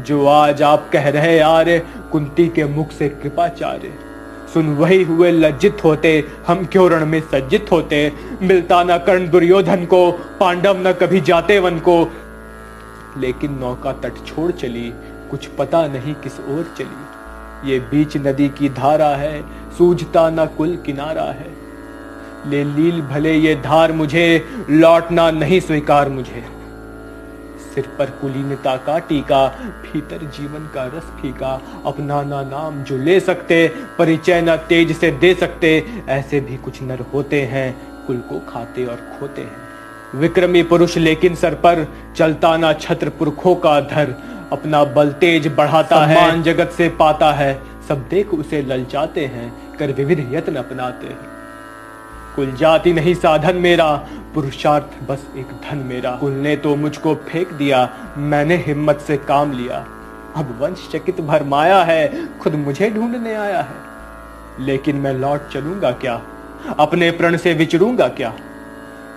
जो आज आप कह रहे आर्य, कुंती के मुख से कृपाचार्य। सुन वही हुए लज्जित होते, हम क्यों रण में सज्जित होते। मिलता न कर्ण दुर्योधन को, पांडव न कभी जाते वन को। लेकिन नौका तट छोड़ चली, कुछ पता नहीं किस ओर चली। ये बीच नदी की धारा है, सूझता न कुल किनारा है। ले लील भले ये धार मुझे, लौटना नहीं स्वीकार मुझे। सिर पर कुलीनता का टीका, भीतर जीवन का रस फीका। अपना ना नाम जो ले सकते, परिचय न तेज से दे सकते। ऐसे भी कुछ नर होते हैं, कुल को खाते और खोते हैं। विक्रमी पुरुष लेकिन सर पर, चलता ना छत्र पुरखों का धर। अपना बल तेज बढ़ाता है, सम्मान जगत से पाता है। सब देख उसे ललचाते हैं, कर विविध यत्न अपनाते हैं। कुल जाति नहीं साधन मेरा, पुरुषार्थ बस एक धन मेरा। कुल ने तो मुझको फेंक दिया, मैंने हिम्मत से काम लिया। अब वंश चकित भरमाया है, खुद मुझे ढूंढने आया है। लेकिन मैं लौट चलूंगा क्या, अपने प्रण से विचरूंगा क्या।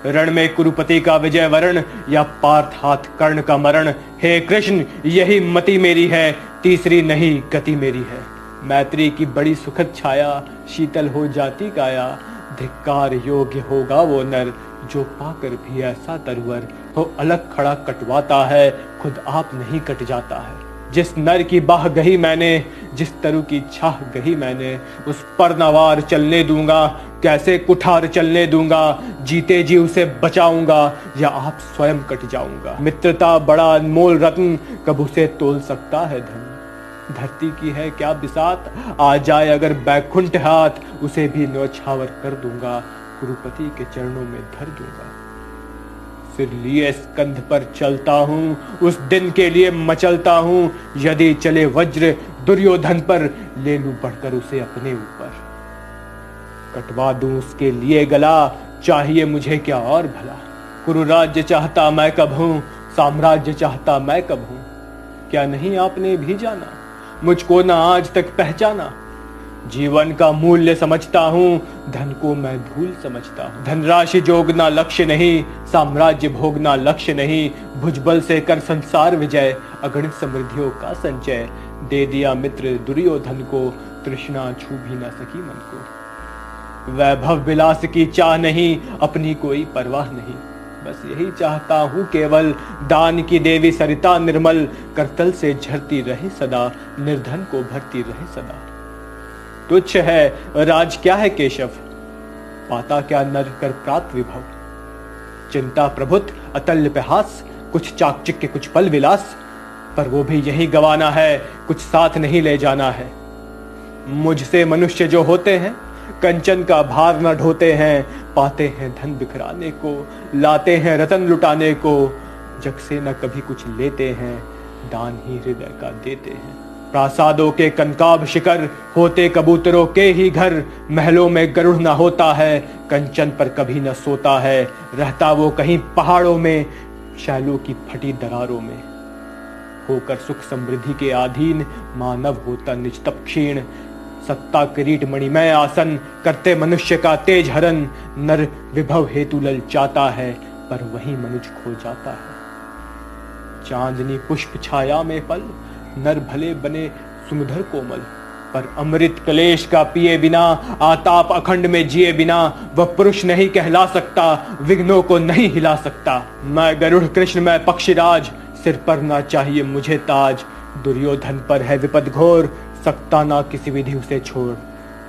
रण में कुरुपति का विजय वरण, या पार्थ हाथ कर्ण का मरण। हे कृष्ण यही मति मेरी है, तीसरी नहीं गति मेरी है। मैत्री की बड़ी सुखद छाया, शीतल हो जाती काया। धिक्कार योग्य होगा वो नर, जो पाकर भी ऐसा तरवर हो। अलग खड़ा कटवाता है, खुद आप नहीं कट जाता है। जिस नर की बाह गही मैंने, जिस तरु की छाह गही मैंने। उस पर नवार चलने दूंगा, कैसे कुठार चलने दूंगा। जीते जी उसे बचाऊंगा, या आप स्वयं कट जाऊंगा। मित्रता बड़ा अनमोल रत्न, कब उसे तोल सकता है धन। धरती की है क्या बिसात, आ जाए अगर बैकुंठ हाथ। उसे भी न्योछावर कर दूंगा, कुरुपति के चरणों में धर दूंगा। सिर लिए स्कंध पर चलता हूँ, उस दिन के लिए मचलता हूँ। यदि चले वज्र दुर्योधन पर, ले लूं बढ़कर उसे अपने ऊपर। कटवा दूं उसके लिए गला, चाहिए मुझे क्या और भला। कुरु राज्य चाहता मैं कब हूं, साम्राज्य चाहता मैं कब हूं। क्या नहीं आपने भी जाना, मुझको ना आज तक पहचाना। जीवन का मूल्य समझता हूँ, धन को मैं धूल समझता हूँ। धनराशि जोगना लक्ष्य नहीं, साम्राज्य भोगना लक्ष्य नहीं। भुजबल से कर संसार विजय, अगणित समृद्धियों का संचय। दे दिया मित्र दुर्योधन को, तृष्णा छू भी न सकी मन को। वैभव विलास की चाह नहीं, अपनी कोई परवाह नहीं। बस यही चाहता हूँ केवल, दान की देवी सरिता निर्मल। करतल से झरती रहे सदा, निर्धन को भरती रहे सदा। तुच्छ है राज क्या है केशव, पाता क्या नर कर प्रात विभव। चिंता प्रभुत अतल्य प्रहास, कुछ चाकचिक्य कुछ पल विलास। पर वो भी यही गवाना है, कुछ साथ नहीं ले जाना है। मुझसे मनुष्य जो होते हैं, कंचन का भार न ढोते हैं। पाते हैं धन बिखराने को, लाते हैं रतन लुटाने को। जग से न कभी कुछ लेते हैं, दान ही हृदय का देते हैं। प्रासादों के कनकाभ शिखर, होते कबूतरों के ही घर। महलों में गरुड़ न होता है, कंचन पर कभी न सोता है। रहता वो कहीं पहाड़ों में, शैलों की फटी दरारों में। होकर सुख समृद्धि के अधीन, मानव होता निजतप क्षीण। सत्ता किरीट मणिमय आसन, करते मनुष्य का तेज हरन। नर विभव हेतु ललचाता है, पर वही मनुष्य खो जाता है। चांदनी पुष्प छाया में पल, नर भले बने सुमधुर कोमल। पर अमृत कलेश का पिए बिना, आताप अखंड में जिए बिना। वह पुरुष नहीं कहला सकता, विघ्नों को नहीं हिला सकता। मैं गरुड़ कृष्ण मैं पक्षीराज, सिर पर ना चाहिए मुझे ताज। दुर्योधन पर है विपद घोर, सकता ना किसी विधि उसे छोड़।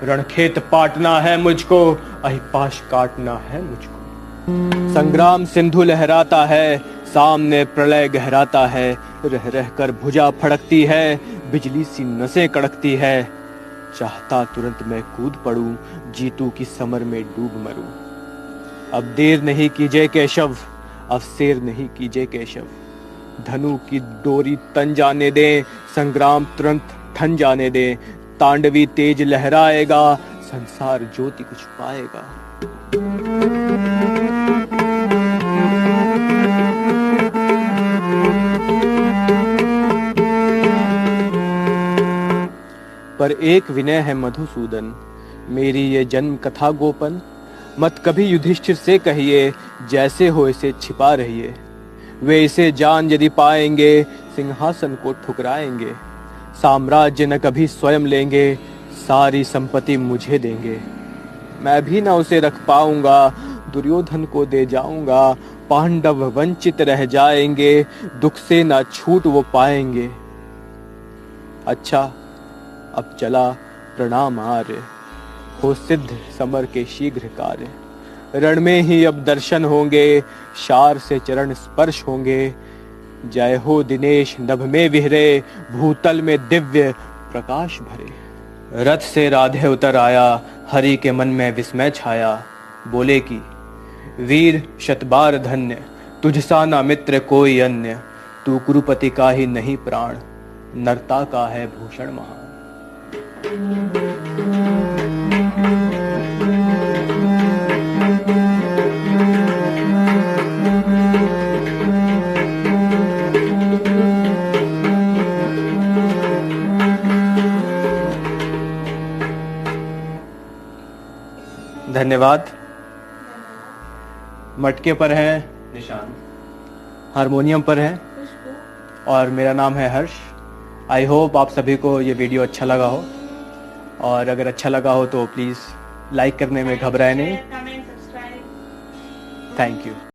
रणखेत पाटना है मुझको, अहिपाश काटना है मुझको। संग्राम सिंधु लहराता है, सामने प्रलय गहराता है। रह रह कर भुजा फड़कती है, बिजली सी नसें कड़कती है। चाहता तुरंत मैं कूद पड़ूं, जीतू की समर में डूब मरूं। अब देर नहीं कीजिए केशव, अब शेर नहीं कीजिए केशव। धनु की डोरी तन जाने दें, संग्राम तुरंत ठन जाने दें। तांडवी तेज लहराएगा, संसार ज्योति कुछ पाएगा। पर एक विनय है मधुसूदन, मेरी ये जन्म कथा गोपन। मत कभी युधिष्ठिर से कहिए, जैसे हो इसे छिपा रहिए। वे इसे जान यदि पाएंगे, सिंहासन को ठुकराएंगे। साम्राज्य न कभी स्वयं लेंगे, सारी संपत्ति मुझे देंगे। मैं भी न उसे रख पाऊंगा, दुर्योधन को दे जाऊंगा। पांडव वंचित रह जाएंगे, दुख से न छूट वो पाएंगे। अच्छा अब चला प्रणाम आर्य, हो सिद्ध समर के शीघ्र कार्य। रण में ही अब दर्शन होंगे, शार से चरण स्पर्श होंगे। जय हो दिनेश नभ में विहरे, भूतल में दिव्य प्रकाश भरे। रथ से राधे उतर आया, हरि के मन में विस्मय छाया। बोले कि वीर शतबार धन्य, तुझसा ना मित्र कोई अन्य। तू कुरुपति का ही नहीं प्राण, नरता का है भूषण महान। धन्यवाद। मटके पर है निशान, हारमोनियम पर है और मेरा नाम है हर्ष। आई होप आप सभी को ये वीडियो अच्छा लगा हो, और अगर अच्छा लगा हो तो प्लीज़ लाइक करने में घबराए नहीं। Thank you.